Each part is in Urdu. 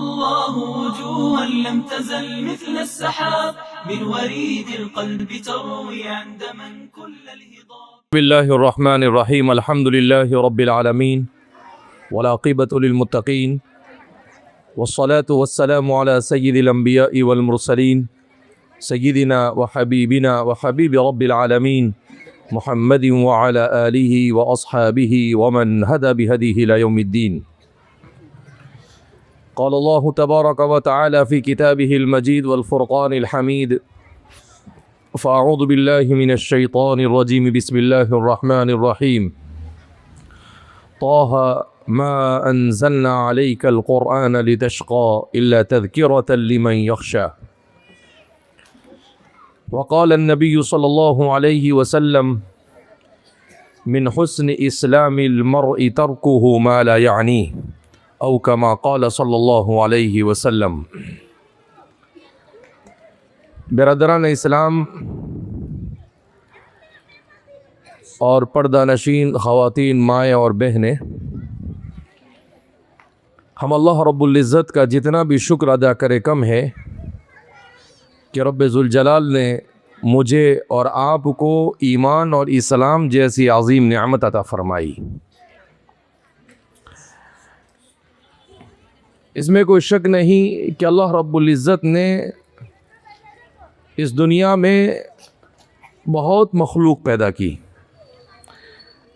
الله وجوها لم تزل مثل السحاب من وريد القلب تروي عندما كل الهضاب. بسم الله الرحمن الرحيم. الحمد لله رب العالمين والعاقبة للمتقين والصلاة والسلام على سيد الأنبياء والمرسلين سيدنا وحبيبنا وحبيب رب العالمين محمد وعلى آله وأصحابه ومن هدى بهديه إلى يوم الدين. قال الله تبارك وتعالى في كتابه المجيد والفرقان الحميد: فأعوذ بالله من الشيطان الرجيم. بسم الله الرحمن الرحيم. طه ما أنزلنا عليك القرآن لتشقى إلا تذكرة لمن يخشى. وقال النبي صلى الله عليه وسلم: من حسن إسلام المرء تركه ما لا يعنيه، او كما قال صلی اللہ علیہ وسلم. برادران اسلام اور پردہ نشین خواتین، مائیں اور بہنیں، ہم اللہ رب العزت کا جتنا بھی شکر ادا کرے کم ہے کہ رب ذوالجلال نے مجھے اور آپ کو ایمان اور اسلام جیسی عظیم نعمت عطا فرمائی. اس میں کوئی شک نہیں کہ اللہ رب العزت نے اس دنیا میں بہت مخلوق پیدا کی.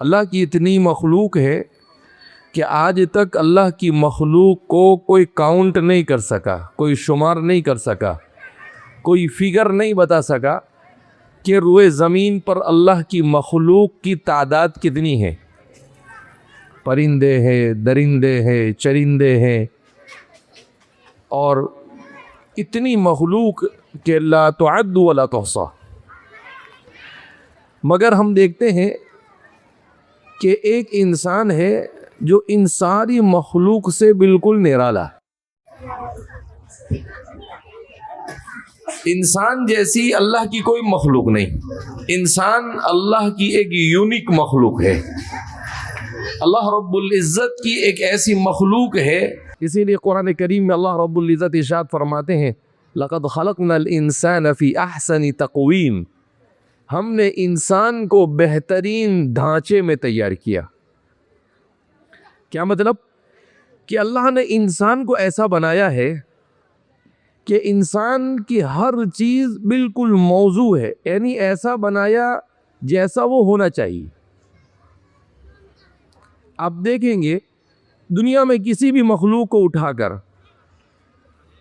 اللہ کی اتنی مخلوق ہے کہ آج تک اللہ کی مخلوق کو کوئی کاؤنٹ نہیں کر سکا، کوئی شمار نہیں کر سکا، کوئی فگر نہیں بتا سکا کہ روئے زمین پر اللہ کی مخلوق کی تعداد کتنی ہے. پرندے ہیں، درندے ہیں، چرندے ہیں، اور اتنی مخلوق کہ لا تعد ولا تحصى. مگر ہم دیکھتے ہیں کہ ایک انسان ہے جو ان ساری مخلوق سے بالکل نرالا. انسان جیسی اللہ کی کوئی مخلوق نہیں. انسان اللہ کی ایک یونیک مخلوق ہے. اللہ رب العزت کی ایک ایسی مخلوق ہے. اسی لیے قرآن کریم میں اللہ رب العزت ارشاد فرماتے ہیں: لقد خلقنا الانسان فی احسن تقویم. ہم نے انسان کو بہترین ڈھانچے میں تیار کیا. کیا مطلب؟ کہ اللہ نے انسان کو ایسا بنایا ہے کہ انسان کی ہر چیز بالکل موضوع ہے، یعنی ایسا بنایا جیسا وہ ہونا چاہیے. آپ دیکھیں گے دنیا میں کسی بھی مخلوق کو اٹھا کر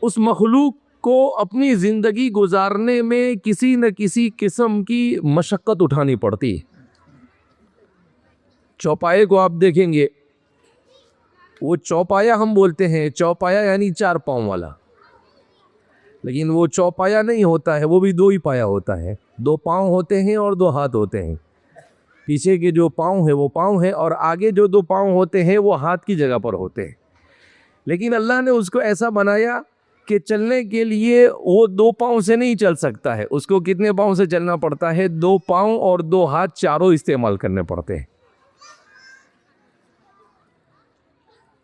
اس مخلوق کو اپنی زندگی گزارنے میں کسی نہ کسی قسم کی مشقت اٹھانی پڑتی. چوپائے کو آپ دیکھیں گے، وہ چوپایا ہم بولتے ہیں، چوپایا یعنی 4 پاؤں والا، لیکن وہ چوپایا نہیں ہوتا ہے، وہ بھی 2 ہی پایا ہوتا ہے. 2 پاؤں ہوتے ہیں اور 2 ہاتھ ہوتے ہیں. پیچھے کے جو پاؤں ہے وہ پاؤں ہے، اور آگے جو 2 پاؤں ہوتے ہیں وہ ہاتھ کی جگہ پر ہوتے ہیں. لیکن اللہ نے اس کو ایسا بنایا کہ چلنے کے لیے وہ 2 پاؤں سے نہیں چل سکتا ہے. اس کو کتنے پاؤں سے چلنا پڑتا ہے؟ 2 پاؤں اور 2 ہاتھ، چاروں استعمال کرنے پڑتے ہیں.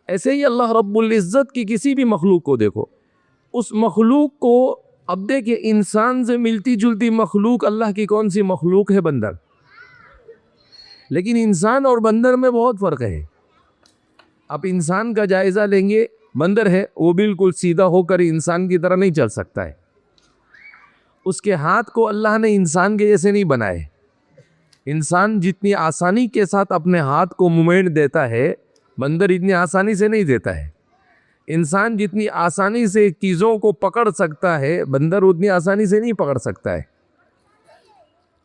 ایسے ہی اللہ رب العزت کی کسی بھی مخلوق کو دیکھو، اس مخلوق کو اب دیکھیں، انسان سے ملتی جلتی مخلوق اللہ کی کون سی مخلوق ہے؟ بندر. لیکن انسان اور بندر میں بہت فرق ہے. آپ انسان کا جائزہ لیں گے، بندر ہے وہ بالکل سیدھا ہو کر انسان کی طرح نہیں چل سکتا ہے. اس کے ہاتھ کو اللہ نے انسان کے جیسے نہیں بنائے. انسان جتنی آسانی کے ساتھ اپنے ہاتھ کو موومنٹ دیتا ہے، بندر اتنی آسانی سے نہیں دیتا ہے. انسان جتنی آسانی سے چیزوں کو پکڑ سکتا ہے، بندر اتنی آسانی سے نہیں پکڑ سکتا ہے.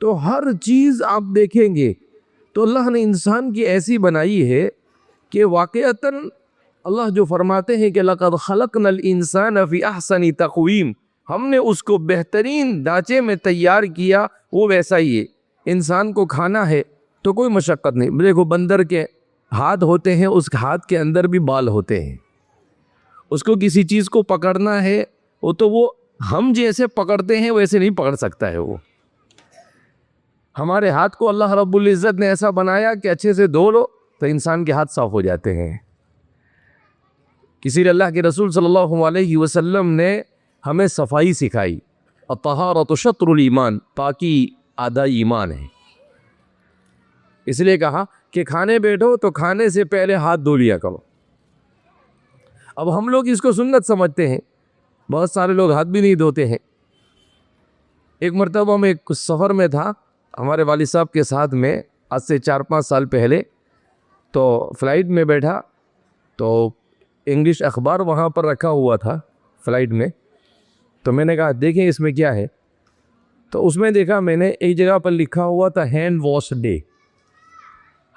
تو ہر چیز آپ دیکھیں گے تو اللہ نے انسان کی ایسی بنائی ہے کہ واقعتاً اللہ جو فرماتے ہیں کہ لقد خلقنا الانسان فی احسن تقویم، ہم نے اس کو بہترین ڈھانچے میں تیار کیا. وہ ویسا ہی ہے. انسان کو کھانا ہے تو کوئی مشقت نہیں. دیکھو بندر کے ہاتھ ہوتے ہیں، اس ہاتھ کے اندر بھی بال ہوتے ہیں. اس کو کسی چیز کو پکڑنا ہے وہ ہم جیسے پکڑتے ہیں ویسے نہیں پکڑ سکتا ہے. وہ ہمارے ہاتھ کو اللہ رب العزت نے ایسا بنایا کہ اچھے سے دھو لو تو انسان کے ہاتھ صاف ہو جاتے ہیں. اسی لیے اللہ کے رسول صلی اللہ علیہ وسلم نے ہمیں صفائی سکھائی. الطہارۃ شطر الایمان، پاکی آدھا ایمان ہے. اس لیے کہا کہ کھانے بیٹھو تو کھانے سے پہلے ہاتھ دھو لیا کرو. اب ہم لوگ اس کو سنت سمجھتے ہیں، بہت سارے لوگ ہاتھ بھی نہیں دھوتے ہیں. ایک مرتبہ میں ایک سفر میں تھا ہمارے والد صاحب کے ساتھ میں، آج سے 4-5 سال پہلے. تو فلائٹ میں بیٹھا تو انگلش اخبار وہاں پر رکھا ہوا تھا فلائٹ میں. تو میں نے کہا دیکھیں اس میں کیا ہے. تو اس میں دیکھا میں نے ایک جگہ پر لکھا ہوا تھا ہینڈ واش ڈے،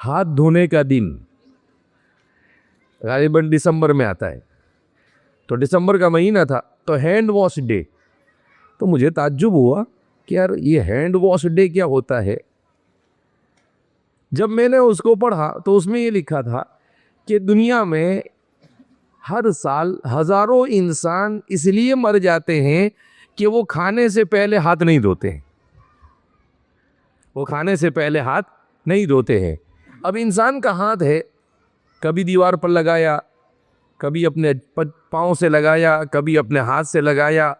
ہاتھ دھونے کا دن. غالباً دسمبر میں آتا ہے، تو دسمبر کا مہینہ تھا تو ہینڈ واش ڈے. تو مجھے تعجب ہوا کہ یار یہ ہینڈ واش ڈے کیا ہوتا ہے. جب میں نے اس کو پڑھا تو اس میں یہ لکھا تھا کہ دنیا میں ہر سال ہزاروں انسان اس لیے مر جاتے ہیں کہ وہ کھانے سے پہلے ہاتھ نہیں دھوتے ہیں. وہ کھانے سے پہلے ہاتھ نہیں دھوتے ہیں. اب انسان کا ہاتھ ہے، کبھی دیوار پر لگایا، کبھی اپنے پاؤں سے لگایا، کبھی اپنے ہاتھ سے لگایا.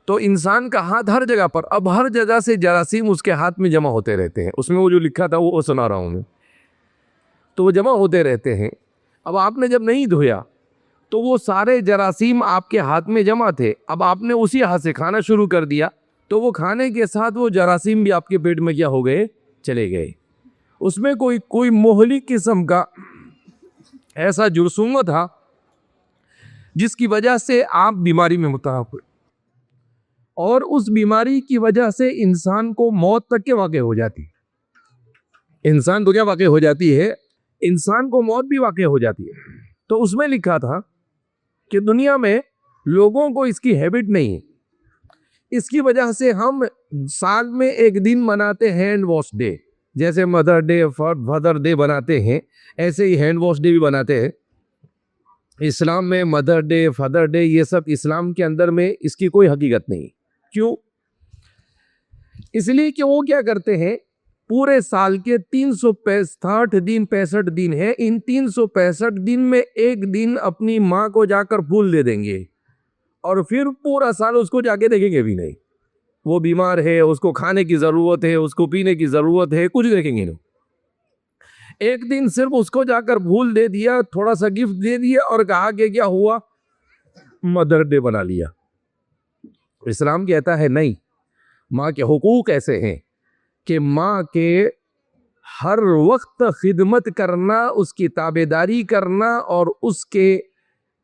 تو انسان کا ہاتھ ہر جگہ پر، اب ہر جگہ سے جراثیم اس کے ہاتھ میں جمع ہوتے رہتے ہیں. اس میں وہ جو لکھا تھا وہ سنا رہا ہوں میں. تو وہ جمع ہوتے رہتے ہیں. اب آپ نے جب نہیں دھویا تو وہ سارے جراثیم آپ کے ہاتھ میں جمع تھے. اب آپ نے اسی ہاتھ سے کھانا شروع کر دیا تو وہ کھانے کے ساتھ وہ جراثیم بھی آپ کے پیٹ میں کیا ہو گئے؟ چلے گئے. اس میں کوئی مہلک قسم کا ایسا جرثومہ تھا جس کی وجہ سے آپ بیماری میں مبتلا ہوئے، اور اس بیماری کی وجہ سے انسان کو موت تک کے واقع ہو جاتی. انسان تو کیا واقع ہو جاتی ہے؟ انسان کو موت بھی واقع ہو جاتی ہے. تو اس میں لکھا تھا کہ دنیا میں لوگوں کو اس کی ہیبٹ نہیں ہے. اس کی وجہ سے ہم سال میں ایک دن مناتے ہیں ہینڈ واش ڈے. جیسے مدر ڈے، فادر ڈے بناتے ہیں، ایسے ہی ہینڈ واش ڈے بھی بناتے ہیں. اسلام میں مدر ڈے، فادر ڈے، یہ سب اسلام کے اندر میں اس کی کوئی حقیقت نہیں. کیوں؟ اس لیے کہ وہ کیا کرتے ہیں، پورے سال کے 365 دن ہیں، ان 365 دن میں ایک دن اپنی ماں کو جا کر پھول دے دیں گے، اور پھر پورا سال اس کو جا کے دیکھیں گے بھی نہیں. وہ بیمار ہے، اس کو کھانے کی ضرورت ہے، اس کو پینے کی ضرورت ہے، کچھ دیکھیں گے نہیں. ایک دن صرف اس کو جا کر پھول دے دیا، تھوڑا سا گفٹ دے دیا اور کہا کہ کیا ہوا، مدر ڈے بنا لیا. اسلام کہتا ہے نہیں، ماں کے حقوق ایسے ہیں کہ ماں کے ہر وقت خدمت کرنا، اس کی تابعداری کرنا، اور اس کے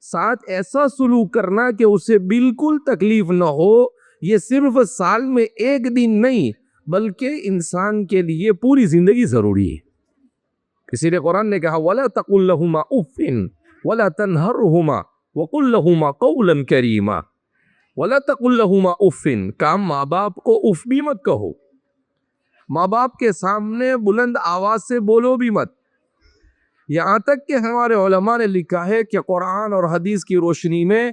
ساتھ ایسا سلوک کرنا کہ اسے بالکل تکلیف نہ ہو. یہ صرف سال میں ایک دن نہیں بلکہ انسان کے لیے پوری زندگی ضروری ہے. اسی لیے قرآن نے کہا وَلَا تَقُلْ لَهُمَا أُفٍّ وَلَا تَنْهَرْهُمَا وَقُلْ لَهُمَا قَوْلًا كَرِيمًا. وَلَا تَقُلْ لَهُمَا أُفٍّ، کام ماں باپ کو اف بھی مت کہو، ماں باپ کے سامنے بلند آواز سے بولو بھی مت. یہاں تک کہ ہمارے علماء نے لکھا ہے کہ قرآن اور حدیث کی روشنی میں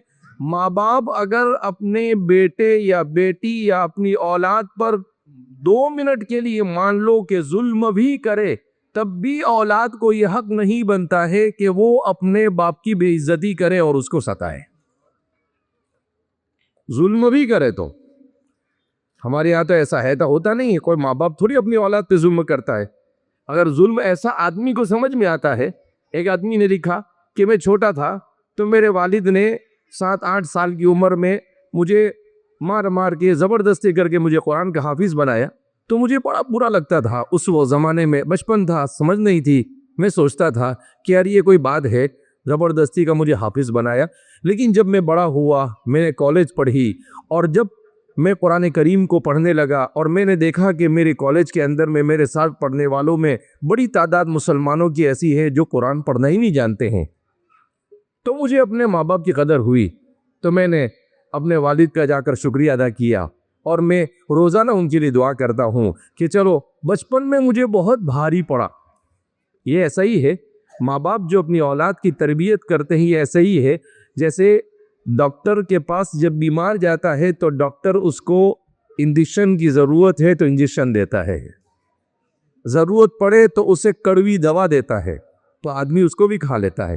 ماں باپ اگر اپنے بیٹے یا بیٹی یا اپنی اولاد پر 2 منٹ کے لیے مان لو کہ ظلم بھی کرے، تب بھی اولاد کو یہ حق نہیں بنتا ہے کہ وہ اپنے باپ کی بے عزتی کرے اور اس کو ستائے. ظلم بھی کرے تو ہمارے یہاں تو ایسا ہے، تو ہوتا نہیں ہے. کوئی ماں باپ تھوڑی اپنی اولاد پہ ظلم کرتا ہے. اگر ظلم ایسا آدمی کو سمجھ میں آتا ہے. ایک آدمی نے لکھا کہ میں چھوٹا تھا تو میرے والد نے 7-8 سال کی عمر میں مجھے مار مار کے زبردستی کر کے مجھے قرآن کا حافظ بنایا. تو مجھے بڑا برا لگتا تھا. اس وہ زمانے میں بچپن تھا، سمجھ نہیں تھی. میں سوچتا تھا کہ یار یہ کوئی بات ہے، زبردستی کا مجھے حافظ بنایا. لیکن جب میں بڑا ہوا، میں نے کالج پڑھی، اور جب میں قرآن کریم کو پڑھنے لگا اور میں نے دیکھا کہ میرے کالج کے اندر میں میرے ساتھ پڑھنے والوں میں بڑی تعداد مسلمانوں کی ایسی ہے جو قرآن پڑھنا ہی نہیں جانتے ہیں، تو مجھے اپنے ماں باپ کی قدر ہوئی. تو میں نے اپنے والد کا جا کر شکریہ ادا کیا، اور میں روزانہ ان کے لیے دعا کرتا ہوں کہ چلو بچپن میں مجھے بہت بھاری پڑا. یہ ایسا ہی ہے، ماں باپ جو اپنی اولاد کی تربیت کرتے ہیں، یہ ایسا ہی ہے جیسے ڈاکٹر کے پاس جب بیمار جاتا ہے تو ڈاکٹر اس کو انجیکشن کی ضرورت ہے تو انجیکشن دیتا ہے، ضرورت پڑے تو اسے کڑوی دوا دیتا ہے تو آدمی اس کو بھی کھا لیتا ہے.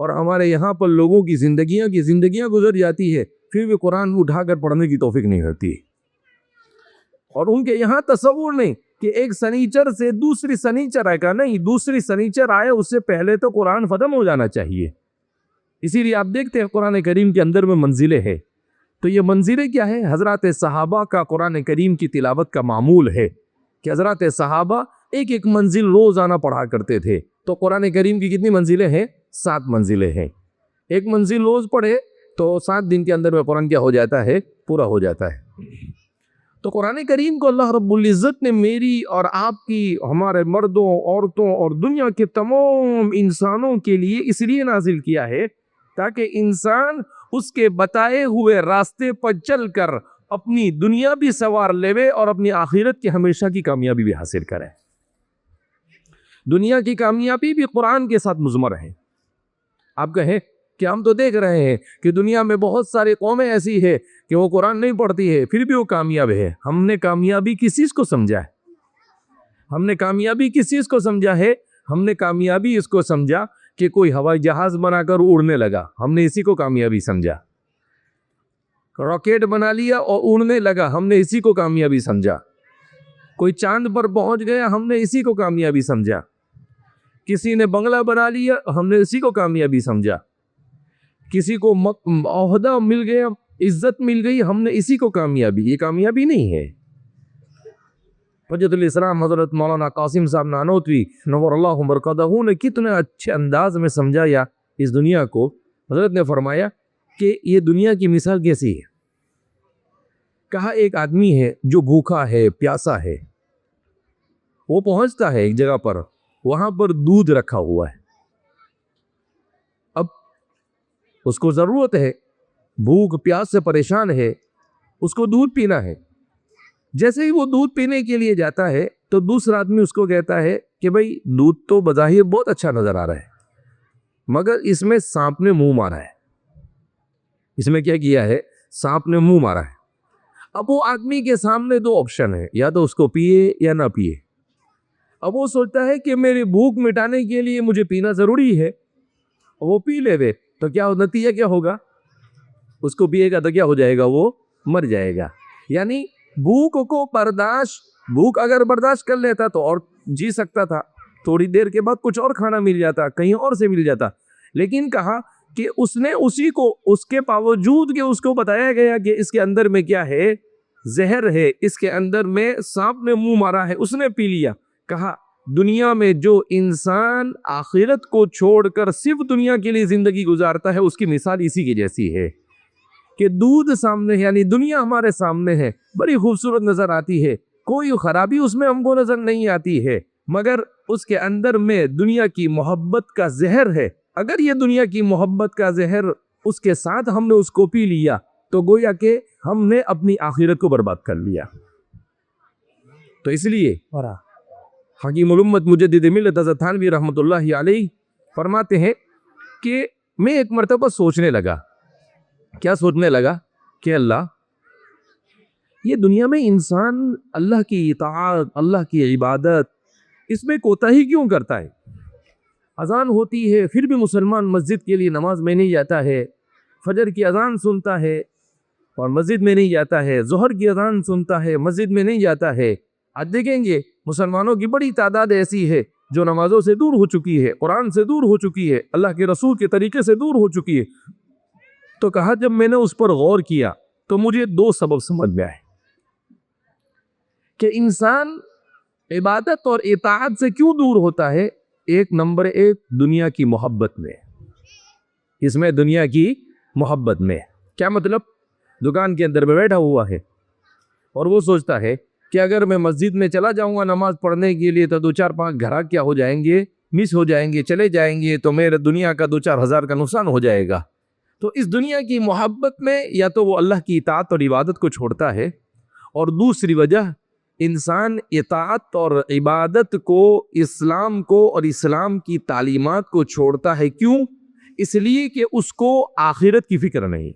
اور ہمارے یہاں پر لوگوں کی زندگیاں گزر جاتی ہے، پھر بھی قرآن اٹھا کر پڑھنے کی توفیق نہیں ہوتی، اور ان کے یہاں تصور نہیں کہ ایک سنیچر سے دوسری سنیچر آئے گا، نہیں، دوسری سنیچر آئے اس سے پہلے تو قرآن ختم ہو جانا چاہیے۔ اسی لیے آپ دیکھتے ہیں قرآن کریم کے اندر میں منزلیں ہیں، تو یہ منزلیں کیا ہے؟ حضرات صحابہ کا قرآن کریم کی تلاوت کا معمول ہے کہ حضرات صحابہ ایک ایک منزل روزانہ پڑھا کرتے تھے۔ تو قرآن کریم کی کتنی منزلیں ہیں؟ 7 منزلیں ہیں۔ ایک منزل روز پڑھے تو 7 دن کے اندر میں قرآن کیا ہو جاتا ہے؟ پورا ہو جاتا ہے۔ تو قرآن کریم کو اللہ رب العزت نے میری اور آپ کی، ہمارے مردوں، عورتوں اور دنیا کے تمام انسانوں کے لیے اس لیے نازل کیا ہے تاکہ انسان اس کے بتائے ہوئے راستے پر چل کر اپنی دنیا بھی سنوار لے اور اپنی آخرت کی ہمیشہ کی کامیابی بھی حاصل کرے۔ دنیا کی کامیابی بھی قرآن کے ساتھ مضمر ہے۔ آپ کہیں کہ ہم تو دیکھ رہے ہیں کہ دنیا میں بہت ساری قومیں ایسی ہے کہ وہ قرآن نہیں پڑھتی ہے پھر بھی وہ کامیاب ہے۔ ہم نے کامیابی کس چیز کو سمجھا ہے؟ ہم نے کامیابی کس چیز کو سمجھا ہے؟ ہم نے کامیابی اس کو سمجھا کہ کوئی ہوائی جہاز بنا کر اڑنے لگا، ہم نے اسی کو کامیابی سمجھا۔ راکٹ بنا لیا اور اڑنے لگا، ہم نے اسی کو کامیابی سمجھا۔ کوئی چاند پر پہنچ گیا، ہم نے اسی کو کامیابی سمجھا۔ کسی نے بنگلہ بنا لیا، ہم نے اسی کو کامیابی سمجھا۔ کسی کو عہدہ مل گیا، عزت مل گئی، ہم نے اسی کو کامیابی۔ یہ کامیابی نہیں ہے۔ حجت الاسلام حضرت مولانا قاسم صاحب نانوتوی نور اللہ مرقدہ نے کتنے اچھے انداز میں سمجھایا اس دنیا کو۔ حضرت نے فرمایا کہ یہ دنیا کی مثال کیسی ہے؟ کہا ایک آدمی ہے جو بھوکا ہے، پیاسا ہے، وہ پہنچتا ہے ایک جگہ پر، وہاں پر دودھ رکھا ہوا ہے۔ اب اس کو ضرورت ہے، بھوک پیاس سے پریشان ہے، اس کو دودھ پینا ہے۔ جیسے ہی وہ دودھ پینے کے لیے جاتا ہے تو دوسرا آدمی اس کو کہتا ہے کہ بھئی دودھ تو بظاہر بہت اچھا نظر آ رہا ہے مگر اس میں سانپ نے منہ مارا ہے۔ اس میں کیا کیا ہے؟ سانپ نے منہ مارا ہے۔ اب وہ آدمی کے سامنے 2 آپشن ہے، یا تو اس کو پیے یا نہ پیے۔ اب وہ سوچتا ہے کہ میری بھوک مٹانے کے لیے مجھے پینا ضروری ہے، وہ پی لے وے تو کیا نتیجہ کیا ہوگا؟ اس کو پیے گا تو کیا ہو جائے گا؟ وہ مر جائے گا۔ یعنی بھوک کو بھوک اگر برداشت کر لیتا تو اور جی سکتا تھا، تھوڑی دیر کے بعد کچھ اور کھانا مل جاتا، کہیں اور سے مل جاتا، لیکن کہا کہ اس نے اسی کو، اس کے باوجود کہ اس کو بتایا گیا کہ اس کے اندر میں کیا ہے؟ زہر ہے، اس کے اندر میں سانپ نے منہ مارا ہے، اس نے پی لیا۔ کہا دنیا میں جو انسان آخرت کو چھوڑ کر صرف دنیا کے لیے زندگی گزارتا ہے اس کی مثال اسی کی جیسی ہے کہ دودھ سامنے، یعنی دنیا ہمارے سامنے ہے، بڑی خوبصورت نظر آتی ہے، کوئی خرابی اس میں ہم کو نظر نہیں آتی ہے، مگر اس کے اندر میں دنیا کی محبت کا زہر ہے۔ اگر یہ دنیا کی محبت کا زہر اس کے ساتھ ہم نے اس کو پی لیا تو گویا کہ ہم نے اپنی آخرت کو برباد کر لیا۔ تو اس لیے حکیم الامت مجدد ملت حضرت تھانوی رحمۃ اللہ علیہ فرماتے ہیں کہ میں ایک مرتبہ سوچنے لگا۔ کیا سوچنے لگا؟ کہ اللہ، یہ دنیا میں انسان اللہ کی اطاعت، اللہ کی عبادت، اس میں کوتاہی کیوں کرتا ہے؟ اذان ہوتی ہے پھر بھی مسلمان مسجد کے لیے نماز میں نہیں جاتا ہے، فجر کی اذان سنتا ہے اور مسجد میں نہیں جاتا ہے، ظہر کی اذان سنتا ہے مسجد میں نہیں جاتا ہے۔ آج دیکھیں گے مسلمانوں کی بڑی تعداد ایسی ہے جو نمازوں سے دور ہو چکی ہے، قرآن سے دور ہو چکی ہے، اللہ کے رسول کے طریقے سے دور ہو چکی ہے۔ تو کہا جب میں نے اس پر غور کیا تو مجھے 2 سبب سمجھ میں آئے کہ انسان عبادت اور اطاعت سے کیوں دور ہوتا ہے۔ ایک نمبر 1 دنیا کی محبت میں، اس میں دنیا کی محبت میں کیا مطلب؟ دکان کے اندر میں بیٹھا ہوا ہے اور وہ سوچتا ہے کہ اگر میں مسجد میں چلا جاؤں گا نماز پڑھنے کے لیے تو 2-4-5 گھراک کیا ہو جائیں گے؟ مس ہو جائیں گے، چلے جائیں گے، تو میرے دنیا کا 2-4 ہزار کا نقصان ہو جائے گا۔ تو اس دنیا کی محبت میں یا تو وہ اللہ کی اطاعت اور عبادت کو چھوڑتا ہے، اور دوسری وجہ انسان اطاعت اور عبادت کو، اسلام کو اور اسلام کی تعلیمات کو چھوڑتا ہے۔ کیوں؟ اس لیے کہ اس کو آخرت کی فکر نہیں۔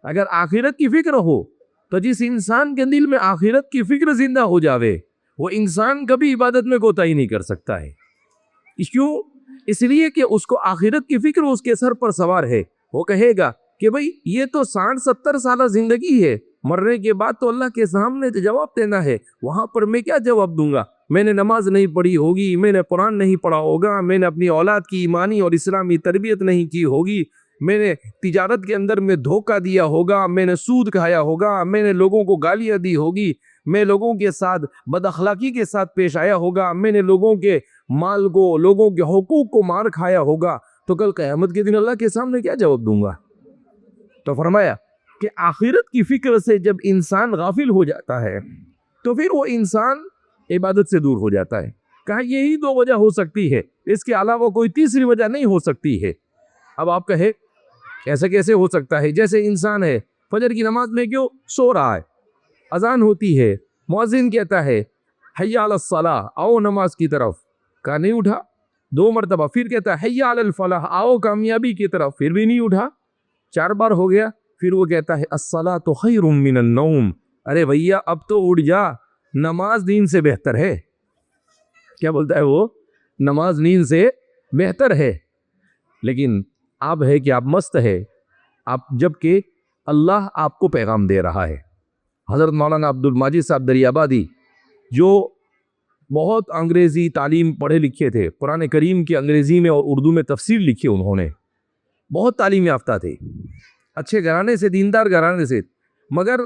اگر آخرت کی فکر ہو تو جس انسان کے دل میں آخرت کی فکر زندہ ہو جاوے وہ انسان کبھی عبادت میں کوتاہی نہیں کر سکتا ہے۔ کیوں؟ اس لیے کہ اس کو آخرت کی فکر اس کے سر پر سوار ہے. وہ کہے گا کہ بھئی یہ تو 60-70 سالہ زندگی ہے, مرنے کے بعد تو اللہ کے سامنے جواب دینا ہے, وہاں پر میں کیا جواب دوں گا؟ میں نے نماز نہیں پڑھی ہوگی, میں نے قرآن نہیں پڑھا ہوگا, میں نے اپنی اولاد کی ایمانی اور اسلامی تربیت نہیں کی ہوگی, میں نے تجارت کے اندر میں دھوکہ دیا ہوگا, میں نے سود کھایا ہوگا, میں نے لوگوں کو گالیاں دی ہوگی, میں لوگوں کے ساتھ بد اخلاقی کے ساتھ پیش آیا ہوگا, میں نے لوگوں کے مال کو, لوگوں کے حقوق کو مار کھایا ہوگا, تو کل قیامت کے دن اللہ کے سامنے کیا جواب دوں گا؟ تو فرمایا کہ آخرت کی فکر سے جب انسان غافل ہو جاتا ہے تو پھر وہ انسان عبادت سے دور ہو جاتا ہے. کہا یہی 2 وجہ ہو سکتی ہے, اس کے علاوہ کوئی تیسری وجہ نہیں ہو سکتی ہے. اب آپ کہے ایسا کیسے ہو سکتا ہے؟ جیسے انسان ہے فجر کی نماز میں کیوں سو رہا ہے, اذان ہوتی ہے, مؤذن کہتا ہے حی علی الصلاۃ, آؤ نماز کی طرف, کہا نہیں اٹھا 2 مرتبہ, پھر کہتا ہے حی علی الفلاح, آؤ کامیابی کی طرف, پھر بھی نہیں اٹھا, 4 بار ہو گیا, پھر وہ کہتا ہے الصلاۃ خیر من النوم, ارے بھیا اب تو اٹھ جا, نماز نیند سے بہتر ہے. کیا بولتا ہے وہ؟ نماز نیند سے بہتر ہے. لیکن آپ ہے کہ آپ مست ہے, آپ جبکہ اللہ آپ کو پیغام دے رہا ہے. حضرت مولانا عبد الماجد صاحب دریابادی جو بہت انگریزی تعلیم پڑھے لکھے تھے, قرآن کریم کی انگریزی میں اور اردو میں تفسیر لکھی انہوں نے, بہت تعلیم یافتہ تھے, اچھے گھرانے سے, دیندار گھرانے سے, مگر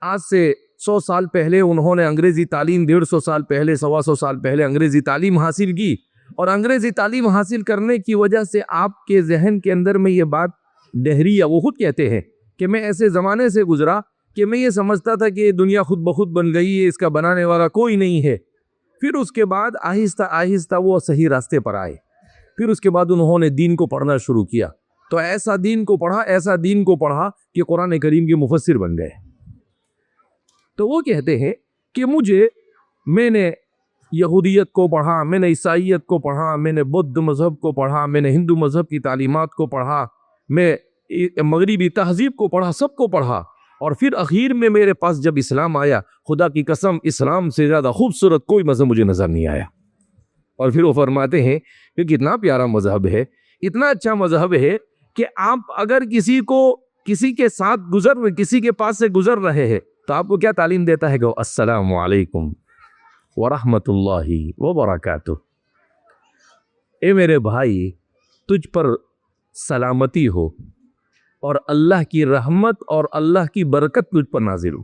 آج سے 100 سال پہلے انہوں نے انگریزی تعلیم, 150 سال پہلے, 125 سال پہلے انگریزی تعلیم حاصل کی, اور انگریزی تعلیم حاصل کرنے کی وجہ سے آپ کے ذہن کے اندر میں یہ بات ڈہری ہے. وہ خود کہتے ہیں کہ میں ایسے زمانے سے گزرا کہ میں یہ سمجھتا تھا کہ دنیا خود بخود بن گئی ہے, اس کا بنانے والا کوئی نہیں ہے. پھر اس کے بعد آہستہ آہستہ وہ صحیح راستے پر آئے, پھر اس کے بعد انہوں نے دین کو پڑھنا شروع کیا, تو ایسا دین کو پڑھا کہ قرآن کریم کے مفسر بن گئے. تو وہ کہتے ہیں کہ میں نے یہودیت کو پڑھا, میں نے عیسائیت کو پڑھا, میں نے بدھ مذہب کو پڑھا, میں نے ہندو مذہب کی تعلیمات کو پڑھا, میں مغربی تہذیب کو پڑھا, سب کو پڑھا, اور پھر اخیر میں میرے پاس جب اسلام آیا, خدا کی قسم اسلام سے زیادہ خوبصورت کوئی مذہب مجھے نظر نہیں آیا. اور پھر وہ فرماتے ہیں کہ کتنا پیارا مذہب ہے, اتنا اچھا مذہب ہے کہ آپ اگر کسی کے پاس سے گزر رہے ہیں تو آپ کو کیا تعلیم دیتا ہے کہ السلام علیکم ورحمۃ اللہ وبرکاتہ, اے میرے بھائی تجھ پر سلامتی ہو اور اللہ کی رحمت اور اللہ کی برکت تجھ پر نازل ہو.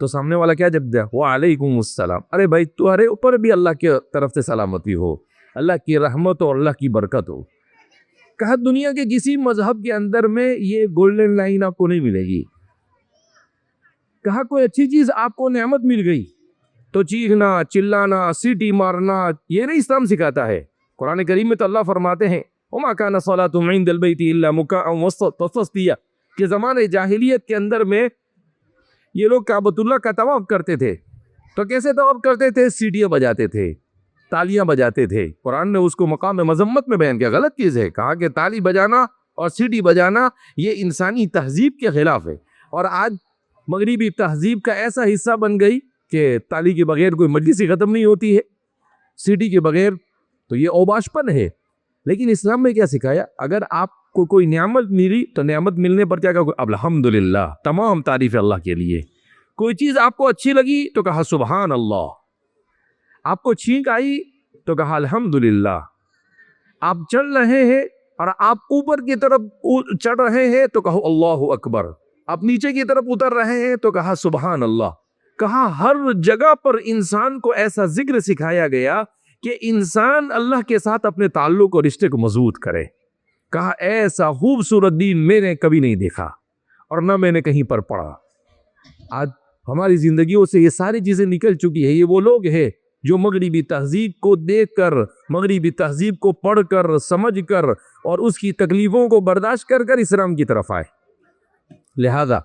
تو سامنے والا کیا جب دیا؟ وعلیکم السلام, ارے بھائی تمہارے اوپر بھی اللہ کی طرف سے سلامتی ہو, اللہ کی رحمت اور اللہ کی برکت ہو. کہا دنیا کے کسی مذہب کے اندر میں یہ گولڈن لائن آپ کو نہیں ملے گی. کہا کوئی اچھی چیز آپ کو نعمت مل گئی تو چیخنا, چلانا, سیٹی مارنا, یہ نہیں اسلام سکھاتا ہے. قرآن کریم میں تو اللہ فرماتے ہیں وَمَا كَانَ صَلَاتُهُمْ عِنْدَ الْبَيْتِ إِلَّا مُكَاءً وَتَصْدِيًا, کہ زمانے جاہلیت کے اندر میں یہ لوگ کعبۃ اللہ کا طواف کرتے تھے. تو کیسے طواف کرتے تھے؟ سیٹیاں بجاتے تھے, تالیاں بجاتے تھے. قرآن نے اس کو مقام مذمت میں بیان کیا, غلط چیز ہے. کہا کہ تالی بجانا اور سیٹی بجانا یہ انسانی تہذیب کے خلاف ہے. اور آج مغربی تہذیب کا ایسا حصہ بن گئی کہ تالی کے بغیر کوئی مجلس ہی ختم نہیں ہوتی ہے, سیٹی کے بغیر, تو یہ اوباشپن ہے. لیکن اسلام میں کیا سکھایا؟ اگر آپ کو کوئی نعمت ملی تو نعمت ملنے پر کیا کہا؟ الحمدللہ, تمام تعریف اللہ کے لیے. کوئی چیز آپ کو اچھی لگی تو کہا سبحان اللہ, آپ کو چھینک آئی تو کہا الحمدللہ, آپ چل رہے ہیں اور آپ اوپر کی طرف چڑھ رہے ہیں تو کہو اللہ اکبر, آپ نیچے کی طرف اتر رہے ہیں تو کہا سبحان اللہ. کہا ہر جگہ پر انسان کو ایسا ذکر سکھایا گیا کہ انسان اللہ کے ساتھ اپنے تعلق اور رشتے کو مضبوط کرے. کہا ایسا خوبصورت دین میں نے کبھی نہیں دیکھا اور نہ میں نے کہیں پر پڑھا. آج ہماری زندگیوں سے یہ ساری چیزیں نکل چکی ہے. یہ وہ لوگ ہیں جو مغربی تہذیب کو دیکھ کر, مغربی تہذیب کو پڑھ کر, سمجھ کر اور اس کی تکلیفوں کو برداشت کر کر اسلام کی طرف آئے. لہذا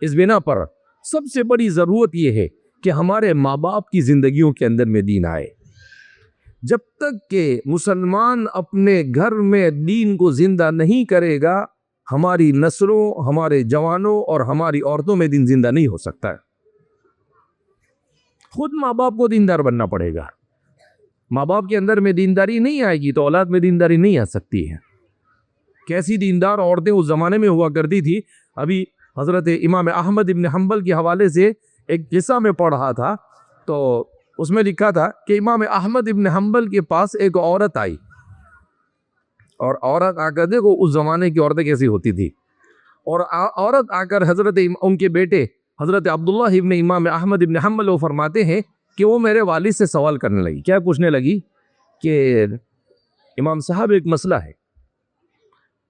اس بنا پر سب سے بڑی ضرورت یہ ہے کہ ہمارے ماں باپ کی زندگیوں کے اندر میں دین آئے. جب تک کہ مسلمان اپنے گھر میں دین کو زندہ نہیں کرے گا, ہماری نسلوں, ہمارے جوانوں اور ہماری عورتوں میں دین زندہ نہیں ہو سکتا ہے. خود ماں باپ کو دیندار بننا پڑے گا. ماں باپ کے اندر میں دینداری نہیں آئے گی تو اولاد میں دینداری نہیں آ سکتی ہے۔ کیسی دیندار عورتیں اس زمانے میں ہوا کرتی تھی۔ ابھی حضرت امام احمد ابن حنبل کے حوالے سے ایک قصہ میں پڑھ رہا تھا، تو اس میں لکھا تھا کہ امام احمد ابن حنبل کے پاس ایک عورت آئی، اور عورت آ کر دیکھو اس زمانے کی عورتیں کیسی ہوتی تھی، اور عورت آ کر حضرت ان کے بیٹے حضرت عبداللہ ابن امام احمد ابن حنبل وہ فرماتے ہیں کہ وہ میرے والد سے سوال کرنے لگی۔ کیا پوچھنے لگی کہ امام صاحب ایک مسئلہ ہے۔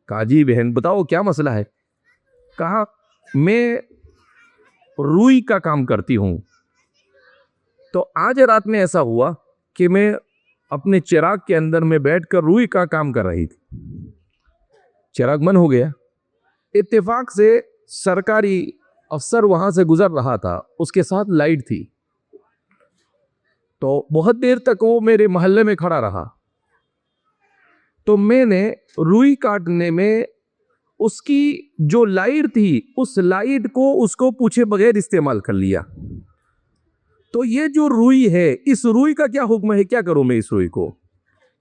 کہا جی بہن بتاؤ کیا مسئلہ ہے؟ کہا میں روئی کا کام کرتی ہوں، تو آج رات میں ایسا ہوا کہ میں اپنے چراغ کے اندر میں بیٹھ کر روئی کا کام کر رہی تھی، چراغ بند ہو گیا، اتفاق سے سرکاری افسر وہاں سے گزر رہا تھا، اس کے ساتھ لائٹ تھی، تو بہت دیر تک وہ میرے محلے میں کھڑا رہا، تو میں نے روئی کاٹنے میں اس کی جو لائٹ تھی اس لائٹ کو اس کو پوچھے بغیر استعمال کر لیا۔ تو یہ جو روئی ہے، اس روئی کا کیا حکم ہے؟ کیا کروں میں اس روئی کو؟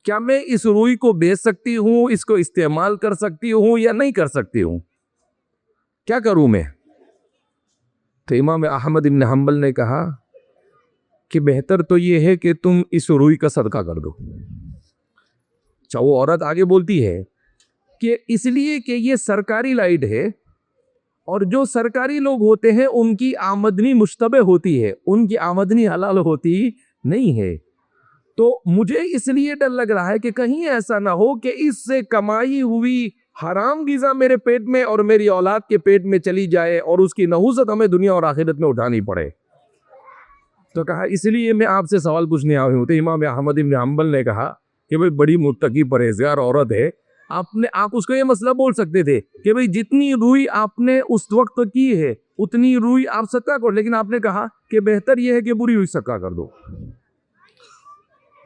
کیا میں اس روئی کو بیچ سکتی ہوں، اس کو استعمال کر سکتی ہوں یا نہیں کر سکتی ہوں؟ کیا کروں میں؟ تو امام احمد بن حنبل نے کہا کہ بہتر تو یہ ہے کہ تم اس روئی کا صدقہ کر دو۔ اچھا، وہ عورت آگے بولتی ہے کہ اس لیے کہ یہ سرکاری لائٹ ہے، اور جو سرکاری لوگ ہوتے ہیں ان کی آمدنی مشتبہ ہوتی ہے، ان کی آمدنی حلال ہوتی نہیں ہے، تو مجھے اس لیے ڈر لگ رہا ہے کہ کہیں ایسا نہ ہو کہ اس سے کمائی ہوئی حرام غذا میرے پیٹ میں اور میری اولاد کے پیٹ میں چلی جائے اور اس کی نحوست ہمیں دنیا اور آخرت میں اٹھانی پڑے۔ تو کہا اس لیے میں آپ سے سوال پوچھنے آئی ہوں۔ تو امام احمد بن حنبل نے کہا کہ بھئی بڑی متقی پرہیزگار عورت ہے، آپ اس کو یہ مسئلہ بول سکتے تھے کہ بھئی جتنی روئی آپ نے اس وقت کی ہے اتنی روئی آپ صدقہ کرو، لیکن آپ نے کہا کہ بہتر یہ ہے کہ بری روئی صدقہ کر دو۔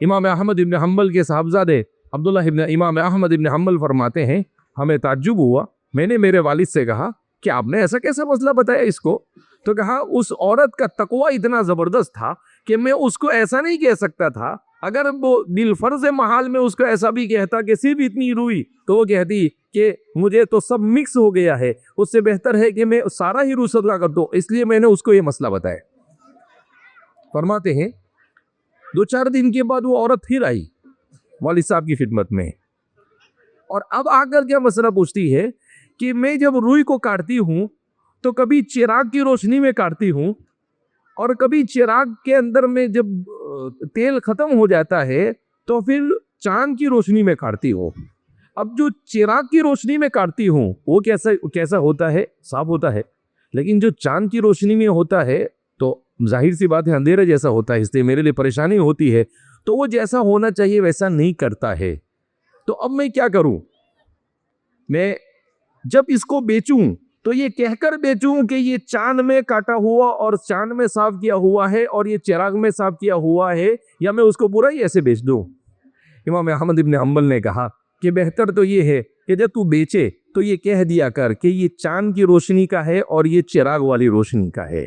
امام احمد ابن حنبل کے صاحبزادے عبداللہ ابن امام احمد ابن حنبل فرماتے ہیں ہمیں تعجب ہوا، میں نے میرے والد سے کہا کہ آپ نے ایسا کیسا مسئلہ بتایا اس کو؟ تو کہا اس عورت کا تقوی اتنا زبردست تھا کہ میں اس کو ایسا نہیں کہہ سکتا تھا، اگر وہ دل فرض محال میں اس کو ایسا بھی کہتا کہ صرف اتنی روئی، تو وہ کہتی کہ مجھے تو سب مکس ہو گیا ہے، اس سے بہتر ہے کہ میں سارا ہی روئی صدقہ کر دوں، اس لیے میں نے اس کو یہ مسئلہ بتایا۔ فرماتے ہیں 2-4 دن کے بعد وہ عورت پھر آئی والد صاحب کی خدمت میں، اور اب آ کر کیا مسئلہ پوچھتی ہے کہ میں جب روئی کو کاٹتی ہوں تو کبھی چراغ کی روشنی میں کاٹتی ہوں، اور کبھی چراغ کے اندر میں جب تیل ختم ہو جاتا ہے تو پھر چاند کی روشنی میں کاٹتی ہوں۔ اب جو چراغ کی روشنی میں کاٹتی ہوں وہ کیسا ہوتا ہے؟ صاف ہوتا ہے، لیکن جو چاند کی روشنی میں ہوتا ہے تو ظاہر سی بات ہے اندھیرا جیسا ہوتا ہے، اس لیے میرے لیے پریشانی ہوتی ہے، تو وہ جیسا ہونا چاہیے ویسا نہیں کرتا ہے۔ تو اب میں کیا کروں؟ میں جب اس کو بیچوں تو یہ کہہ کر بیچوں کہ یہ چاند میں کاٹا ہوا اور چاند میں صاف کیا ہوا ہے اور یہ چراغ میں صاف کیا ہوا ہے، یا میں اس کو برا ہی ایسے بیچ دوں؟ امام احمد ابن حنبل نے کہا کہ بہتر تو یہ ہے کہ جب تو بیچے تو یہ کہہ دیا کر کہ یہ چاند کی روشنی کا ہے اور یہ چراغ والی روشنی کا ہے۔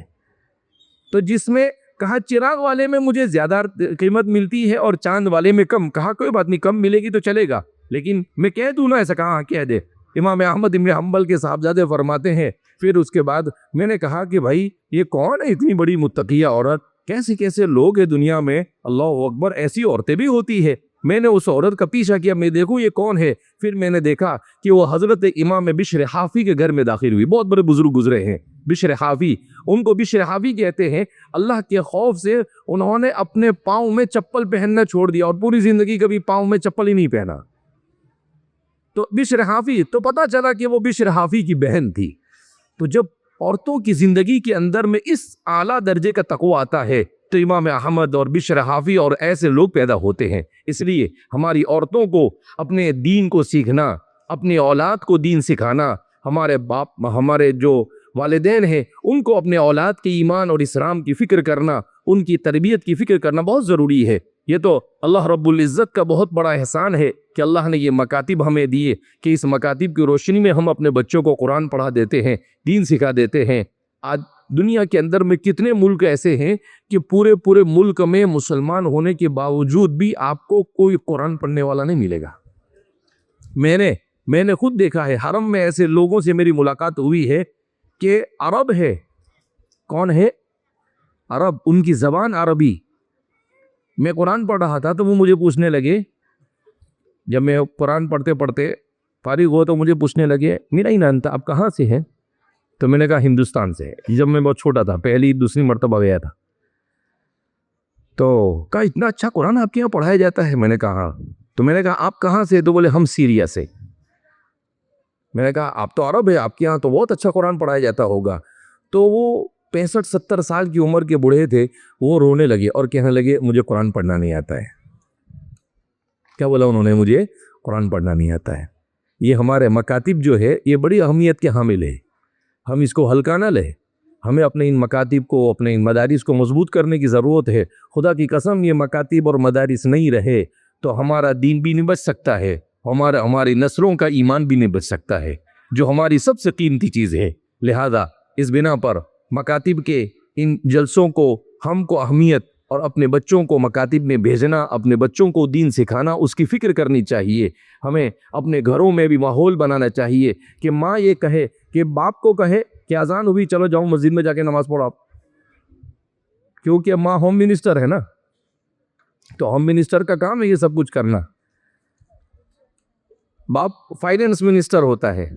تو جس میں کہا چراغ والے میں مجھے زیادہ قیمت ملتی ہے اور چاند والے میں کم، کہا کوئی بات نہیں، کم ملے گی تو چلے گا، لیکن میں کہہ دوں نا ایسا؟ کہا کہہ دے۔ امام احمد ابن حنبل کے صاحبزادے فرماتے ہیں پھر اس کے بعد میں نے کہا کہ بھائی یہ کون ہے اتنی بڑی متقیہ عورت؟ کیسے کیسے لوگ ہیں دنیا میں، اللہ اکبر، ایسی عورتیں بھی ہوتی ہے۔ میں نے اس عورت کا پیچھا کیا، میں دیکھوں یہ کون ہے، پھر میں نے دیکھا کہ وہ حضرت امام بشر حافی کے گھر میں داخل ہوئی۔ بہت بڑے بزرگ گزرے ہیں بشر حافی، ان کو بشر حافی کہتے ہیں۔ اللہ کے خوف سے انہوں نے اپنے پاؤں میں چپل پہننا چھوڑ دیا اور پوری زندگی کبھی پاؤں میں چپل ہی نہیں پہنا۔ تو بشر حافی، تو پتہ چلا کہ وہ بشر حافی کی بہن تھی۔ تو جب عورتوں کی زندگی کے اندر میں اس اعلیٰ درجے کا تقوی آتا ہے تو امام احمد اور بشر حافی اور ایسے لوگ پیدا ہوتے ہیں۔ اس لیے ہماری عورتوں کو اپنے دین کو سیکھنا، اپنی اولاد کو دین سکھانا، ہمارے جو والدین ہیں ان کو اپنے اولاد کے ایمان اور اسلام کی فکر کرنا، ان کی تربیت کی فکر کرنا بہت ضروری ہے۔ یہ تو اللہ رب العزت کا بہت بڑا احسان ہے کہ اللہ نے یہ مکاتب ہمیں دیے کہ اس مکاتب کی روشنی میں ہم اپنے بچوں کو قرآن پڑھا دیتے ہیں، دین سکھا دیتے ہیں۔ آج دنیا کے اندر میں کتنے ملک ایسے ہیں کہ پورے ملک میں مسلمان ہونے کے باوجود بھی آپ کو کوئی قرآن پڑھنے والا نہیں ملے گا. میں نے خود دیکھا ہے، حرم میں ایسے لوگوں سے میری ملاقات ہوئی ہے کہ عرب ہے. کون ہے؟ عرب، ان کی زبان عربی. میں قرآن پڑھ رہا تھا تو وہ مجھے پوچھنے لگے، جب میں قرآن پڑھتے پڑھتے فارغ ہوا تو مجھے پوچھنے لگے میرا ہی نام تھا، آپ کہاں سے ہیں؟ تو میں نے کہا ہندوستان سے. جب میں بہت چھوٹا تھا، پہلی دوسری مرتبہ گیا تھا، تو کہا اتنا اچھا قرآن آپ کے یہاں پڑھایا جاتا ہے؟ میں نے کہا ہاں. تو میں نے کہا آپ کہاں سے؟ تو بولے ہم سیریا سے. میں نے کہا آپ تو عرب ہے، آپ کے یہاں تو بہت اچھا قرآن پڑھایا جاتا ہوگا. تو وہ 65-70 سال کی عمر کے بوڑھے تھے، وہ رونے لگے اور کہنے لگے مجھے قرآن پڑھنا نہیں آتا ہے. کیا بولا انہوں نے؟ مجھے قرآن پڑھنا نہیں آتا ہے. یہ ہمارے مکاتب جو ہے یہ بڑی اہمیت کے حامل ہے، ہم اس کو ہلکا نہ لیں. ہمیں اپنے ان مکاتب کو، اپنے ان مدارس کو مضبوط کرنے کی ضرورت ہے. خدا کی قسم یہ مکاتب اور مدارس نہیں رہے تو ہمارا دین بھی نہیں بچ سکتا ہے، ہماری نسلوں کا ایمان بھی نہیں بچ سکتا ہے، جو ہماری سب سے قیمتی چیز ہے. لہذا اس بنا پر مکاتب کے ان جلسوں کو ہم کو اہمیت، اور اپنے بچوں کو مکاتب میں بھیجنا، اپنے بچوں کو دین سکھانا، اس کی فکر کرنی چاہیے. ہمیں اپنے گھروں میں بھی ماحول بنانا چاہیے کہ ماں یہ کہے کہ باپ کو کہے کہ اذان ہوئی چلو جاؤ مسجد میں جا کے نماز پڑھو آپ، کیونکہ ماں ہوم منسٹر ہے نا، تو ہوم منسٹر کا کام ہے یہ سب کچھ کرنا. باپ فائنینس منسٹر ہوتا ہے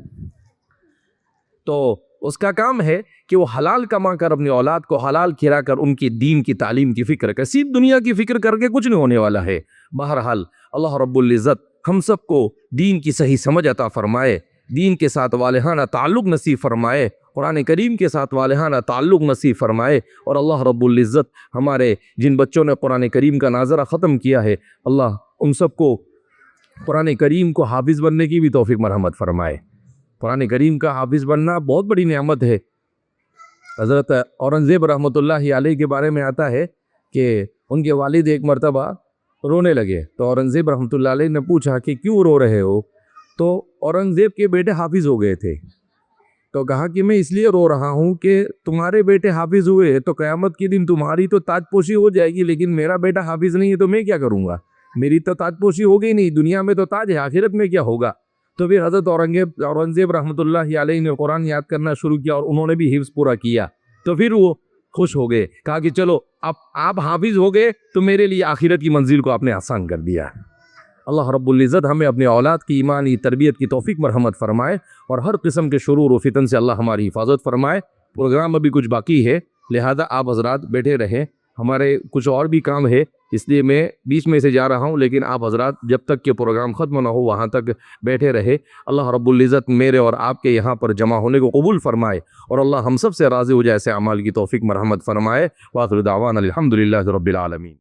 تو اس کا کام ہے کہ وہ حلال کما کر اپنی اولاد کو حلال کھلا کر ان کی دین کی تعلیم کی فکر کرے. صرف دنیا کی فکر کر کے کچھ نہیں ہونے والا ہے. بہرحال اللہ رب العزت ہم سب کو دین کی صحیح سمجھ عطا فرمائے، دین کے ساتھ والہانہ تعلق نصیب فرمائے، قرآن کریم کے ساتھ والہانہ تعلق نصیب فرمائے. اور اللہ رب العزت ہمارے جن بچوں نے قرآن کریم کا ناظرہ ختم کیا ہے، اللہ ان سب کو قرآن کریم کو حافظ بننے کی بھی توفیق مرحمت فرمائے. قرآن کریم کا حافظ بننا بہت بڑی نعمت ہے. حضرت اورنگزیب رحمۃ اللہ علیہ کے بارے میں آتا ہے کہ ان کے والد ایک مرتبہ رونے لگے تو اورنگزیب رحمۃ اللہ علیہ نے پوچھا کہ کیوں رو رہے ہو؟ تو اورنگزیب کے بیٹے حافظ ہو گئے تھے. تو کہا کہ میں اس لیے رو رہا ہوں کہ تمہارے بیٹے حافظ ہوئے تو قیامت کے دن تمہاری تو تاج پوشی ہو جائے گی، لیکن میرا بیٹا حافظ نہیں ہے تو میں کیا کروں گا؟ میری تو تاج پوشی ہو گئی نہیں، دنیا میں تو تاج ہے، آخرت میں کیا ہوگا؟ تو پھر حضرت اورنگزیب رحمۃ اللہ علیہ نے قرآن یاد کرنا شروع کیا اور انہوں نے بھی حفظ پورا کیا. تو پھر وہ خوش ہو گئے، کہا کہ چلو اب آپ حافظ ہو گئے تو میرے لیے آخرت کی منزل کو آپ نے آسان کر دیا. اللہ رب العزت ہمیں اپنے اولاد کی ایمانی تربیت کی توفیق مرحمت فرمائے اور ہر قسم کے شرور و فتن سے اللہ ہماری حفاظت فرمائے. پروگرام ابھی کچھ باقی ہے، لہذا آپ حضرات بیٹھے رہیں، ہمارے کچھ اور بھی کام ہے، اس لیے میں بیچ میں سے جا رہا ہوں، لیکن آپ حضرات جب تک کہ پروگرام ختم نہ ہو وہاں تک بیٹھے رہے. اللہ رب العزت میرے اور آپ کے یہاں پر جمع ہونے کو قبول فرمائے اور اللہ ہم سب سے راضی ہو جائے ایسے اعمال کی توفیق مرحمت فرمائے. وآخر دعوانا الحمدللہ رب العالمین.